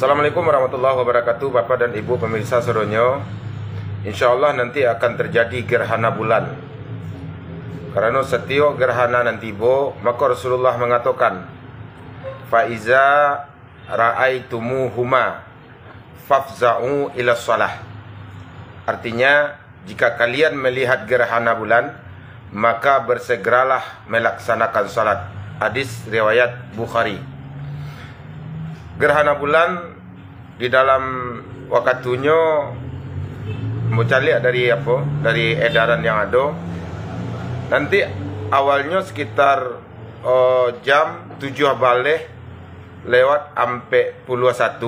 Assalamualaikum warahmatullahi wabarakatuh, Bapak dan Ibu pemirsa seronyo. InsyaAllah nanti akan terjadi gerhana bulan. Karena setiap gerhana nanti maka Rasulullah mengatakan, Faiza ra'aitumuhuma fafza'u ila shalah. Artinya, jika kalian melihat gerhana bulan, maka bersegeralah melaksanakan salat. Hadis riwayat Bukhari. Gerhana bulan di dalam waktunya mencari dari edaran yang ada. Nanti awalnya sekitar jam 7 balik lewat sampai puluh 1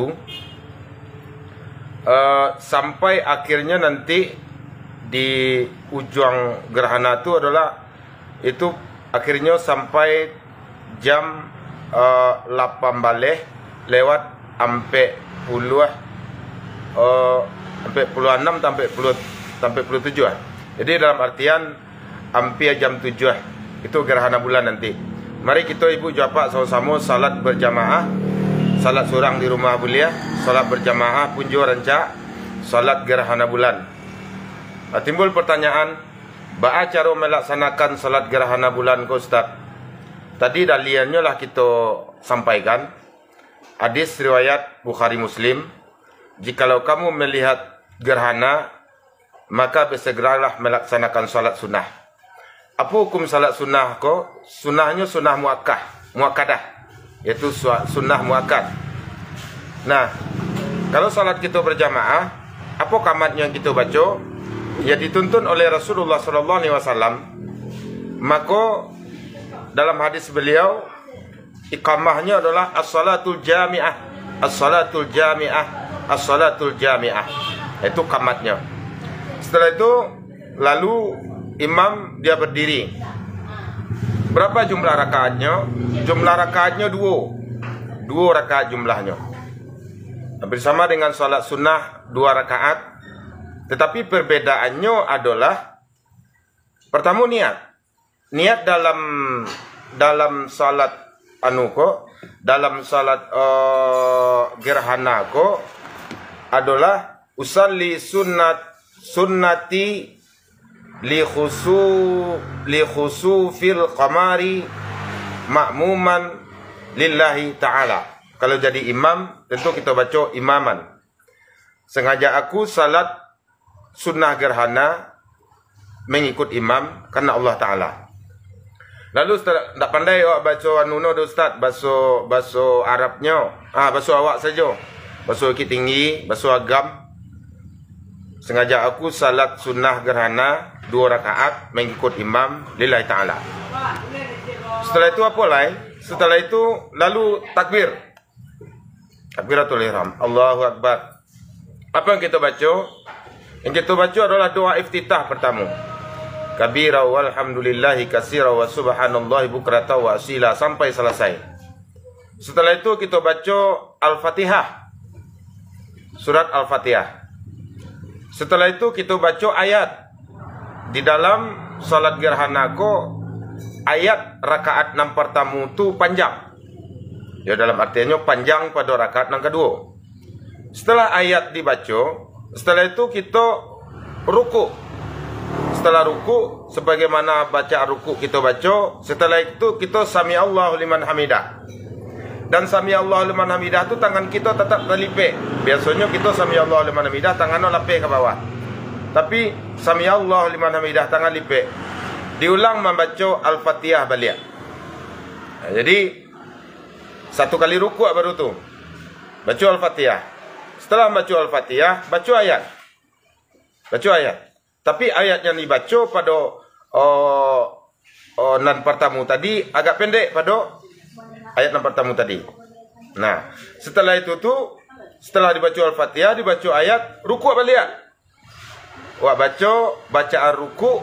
sampai akhirnya nanti di ujung gerhana itu adalah itu akhirnya sampai jam 8 balik lewat sampai puluh 6 sampai puluh 7. Jadi dalam artian hampir jam 7 itu gerhana bulan nanti. Mari kita ibu japa sama-sama salat berjamaah, salat seorang di rumah boleh, salat berjamaah pun jo rancak salat gerhana bulan. Timbul pertanyaan, bagaimana cara melaksanakan salat gerhana bulan ko Ustaz? Tadi daliannya lah kita sampaikan. Hadis riwayat Bukhari Muslim, jikalau kamu melihat gerhana, maka bersegeralah melaksanakan salat sunnah. Apa hukum salat sunnah ko? Sunnahnya sunnah muakkadah, yaitu sunnah muakkad. Nah, kalau salat kita berjamaah, apa kamat yang kita baca? Ya dituntun oleh Rasulullah SAW. Maka dalam hadis beliau, iqamahnya adalah as-salatul jami'ah, as-salatul jami'ah, as-salatul jami'ah. Itu kamatnya. Setelah itu lalu imam dia berdiri. Berapa jumlah rakaatnya? Jumlah rakaatnya 2 rakaat jumlahnya. Bersama dengan salat sunnah 2 rakaat. Tetapi perbedaannya adalah pertama niat dalam salat dalam salat gerhana ko adalah usalli sunnati li khusufil qamari ma'muman lillahi ta'ala. Kalau jadi imam tentu kita baca imaman. Sengaja aku salat sunnah gerhana mengikut imam karena Allah Ta'ala. Lalu tak pandai awak baca anuno Ustaz, bahasa Arabnya. Bahasa awak saja. Bahasa Bukit Tinggi, bahasa agam. Sengaja aku salat sunnah gerhana 2 rakaat mengikut imam lillahi ta'ala. Setelah itu apa lain? Setelah itu lalu takbir. Takbiratul ihram. Allahu Akbar. Apa yang kita baca? Yang kita baca adalah doa iftitah pertama. Kabira walhamdulillahi kasira wa subhanallahi bukrata wa asila sampai selesai. Setelah itu kita baca Al-Fatihah, surat Al-Fatihah. Setelah itu kita baca ayat. Di dalam salat gerhana ko ayat rakaat 6 pertama itu panjang. Ya dalam artinya panjang pada rakaat yang kedua. Setelah ayat dibaca, setelah itu kita ruku. Setelah ruku, sebagaimana baca ruku kita baca. Setelah itu kita sami Allahu liman hamidah. Dan sami Allahu liman hamidah itu tangan kita tetap terlipik. Biasanya kita sami Allahu liman hamidah tangannya lapik ke bawah. Tapi sami Allahu liman hamidah tangan lipik. Diulang membaca Al-Fatihah balik. Jadi satu kali ruku baru tu baca Al-Fatihah. Setelah baca Al-Fatihah, baca ayat. Baca ayat. Tapi ayat yang dibaca pada nan pertama tadi agak pendek pada ayat nan pertama tadi. Nah, setelah itu setelah dibaca Al-Fatihah, dibaca ayat, ruku balik. Wak bacaan ruku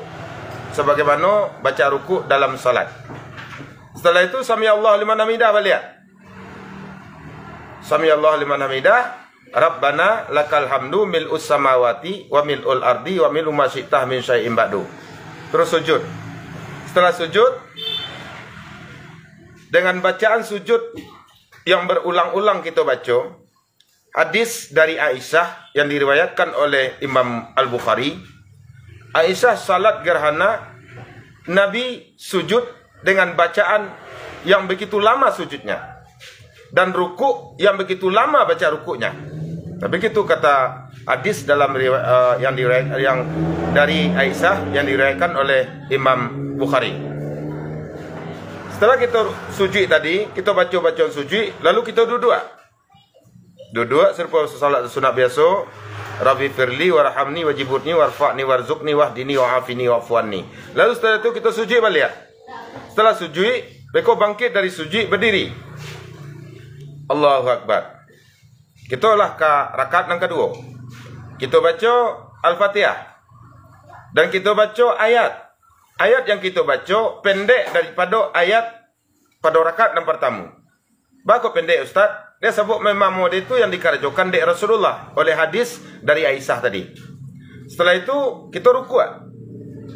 sebagaimana baca ruku dalam salat. Setelah itu sami Allah liman hamidah balik. Sami Allah liman hamidah. Rabbana lakal hamdu mil'us samawati wa mil'ul ardi wa mil'u ma syi'tah min syai'in ba'du. Terus sujud. Setelah sujud, dengan bacaan sujud yang berulang-ulang kita baca, hadis dari Aisyah yang diriwayatkan oleh Imam Al-Bukhari. Aisyah salat gerhana, Nabi sujud dengan bacaan yang begitu lama sujudnya, dan ruku yang begitu lama baca rukuknya. Tapi begitu kata hadis dalam yang dari Aisyah yang diriwayatkan oleh Imam Bukhari. Setelah kita sujud tadi, kita baca bacaan sujud, lalu kita duduk. Duduk serupa salat sunat biasa. Rabbi firli warhamni wajibutni warfa'ni warzuqni wahdini wa'afini wa'fuanni. Lalu setelah itu kita sujud balik. Setelah sujud, mereka bangkit dari sujud berdiri. Allahu Akbar. Kita lah ke rakaat yang kedua. Kita baca Al-Fatihah. Dan kita baca ayat. Ayat yang kita baca pendek daripada ayat pada rakaat yang pertama. Bako pendek Ustaz? Dia sebut memang model itu yang dikerjakan dari Rasulullah oleh hadis dari Aisyah tadi. Setelah itu kita rukuk.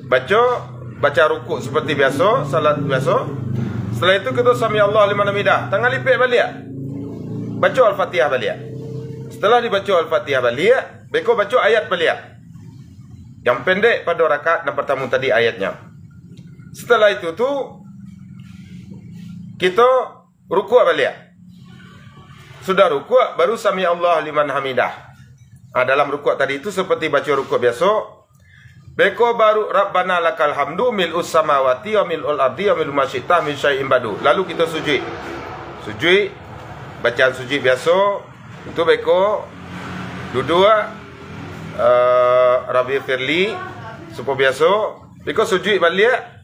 Baca rukuk seperti biasa, salat biasa. Setelah itu kita sami Allah liman hamidah. Tangan lipik balik. Baca Al-Fatihah balik. Setelah dibaca Al-Fatihah balik, beko baca ayat balik. Yang pendek pada rakaat yang pertama tadi ayatnya. Setelah itu tu kita rukuk balik. Sudah rukuk, baru sami Allah liman hamidah. Dalam rukuk tadi itu seperti baca rukuk biasa. Beko baru Rabbana lakal hamdu mil'us samawati wa mil'ul ardi wa mil'u ma syi'ta min syai'in ba'du. Lalu kita sujud. Sujud, bacaan sujud biasa. Itu beko duduk Rabbi firli seperti biasa. Beko sujud balik.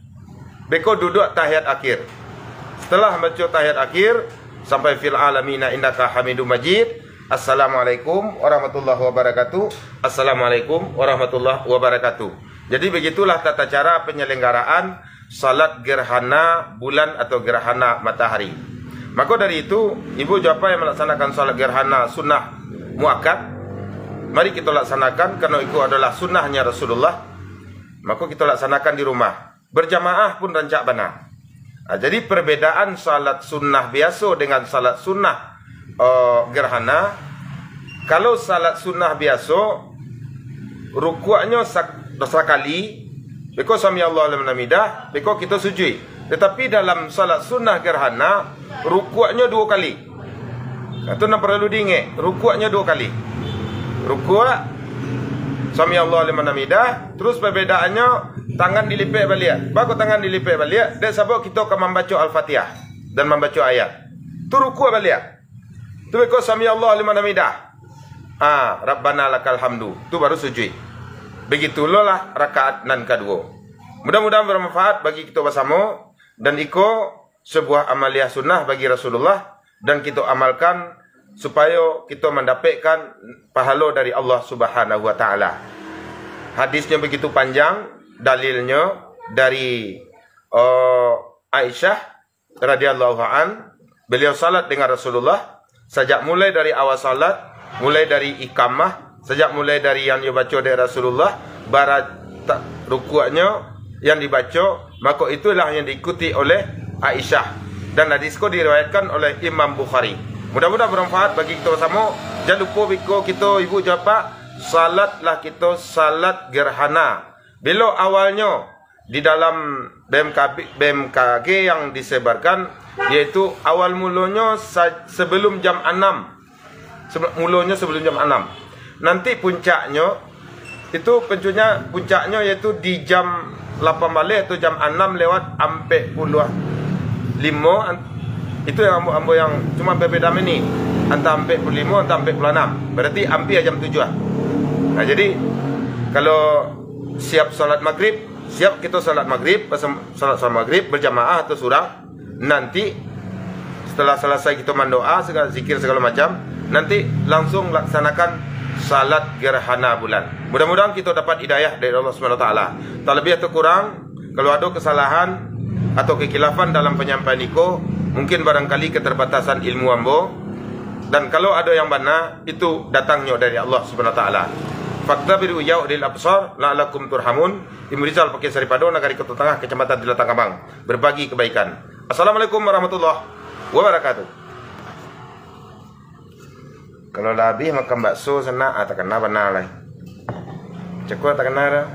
Beko duduk tahiyat akhir. Setelah baca tahiyat akhir sampai fil alamina innaka hamidum majid. Assalamualaikum warahmatullahi wabarakatuh. Assalamualaikum warahmatullahi wabarakatuh. Jadi begitulah tata cara penyelenggaraan salat gerhana bulan atau gerhana matahari. Maka dari itu, ibu japa yang melaksanakan salat gerhana sunnah muakkad, mari kita laksanakan karena itu adalah sunnahnya Rasulullah. Maka kita laksanakan di rumah. Berjamaah pun rancak benar. Jadi perbedaan salat sunnah biasa dengan salat sunnah gerhana. Kalau salat sunnah biasa, rukuknya sekali, beko sami Allah liman hamidah, beko kita sujud. Tetapi dalam salat sunnah gerhana, rukuknya 2 kali. Itu nak perlu diingat, rukuknya 2 kali. Rukuk sami Allah liman hamidah, terus perbedaannya tangan dilipik balik. Bagus tangan dilipik balik, dan sebab kita akan membaca Al-Fatihah dan membaca ayat. Tu rukuk balik. Tu beko sami Allah liman hamidah. Rabbana lakal hamdu. Tu baru sujud. Begitulah rakaat nan kedua. Mudah-mudahan bermanfaat bagi kita bersama dan iko sebuah amaliyah sunnah bagi Rasulullah dan kita amalkan supaya kita mendapatkan pahala dari Allah Subhanahu wa taala. Hadisnya begitu panjang, dalilnya dari Aisyah radhiyallahu an, beliau salat dengan Rasulullah sejak mulai dari awal salat, mulai dari iqamah, sejak mulai dari yang dibaca dari Rasulullah, barat rukuknya yang dibaca, maka itulah yang diikuti oleh Aisyah. Dan hadis itu diriwayatkan oleh Imam Bukhari. Mudah-mudahan bermanfaat bagi kita bersama. Jangan lupa biko kita ibu japa, salatlah kita salat gerhana. Bila awalnya di dalam BMKG yang disebarkan, yaitu awal mulanya sebelum jam 6. Mulanya sebelum jam 6. Nanti puncaknya itu puncaknya yaitu di jam 8 balik atau jam 6 lewat 45. Itu yang ambo yang cuma berbeda ini antara 45 antara 46. Berarti hampir jam 7. Jadi kalau siap salat maghrib, siap kita salat maghrib, salat maghrib berjamaah atau surang. Nanti setelah selesai kita mendoa segala zikir segala macam, nanti langsung laksanakan salat gerhana bulan. Mudah-mudahan kita dapat hidayah dari Allah Subhanahu wa taala. Tak lebih atau kurang, kalau ada kesalahan atau kekhilafan dalam penyampaian niko, mungkin barangkali keterbatasan ilmu ambo, dan kalau ada yang benar itu datangnya dari Allah Subhanahu wa taala. Faktabiru ya'udil absar la'alakum turhamun. Imrizal pakai Saripado, Nagari Kota Tengah, Kecamatan Dilatang Kabang. Berbagi kebaikan. Assalamualaikum warahmatullahi wabarakatuh. Kalau dah habis makan bakso sana, tak kena benar lah. Cakap tak kena dah.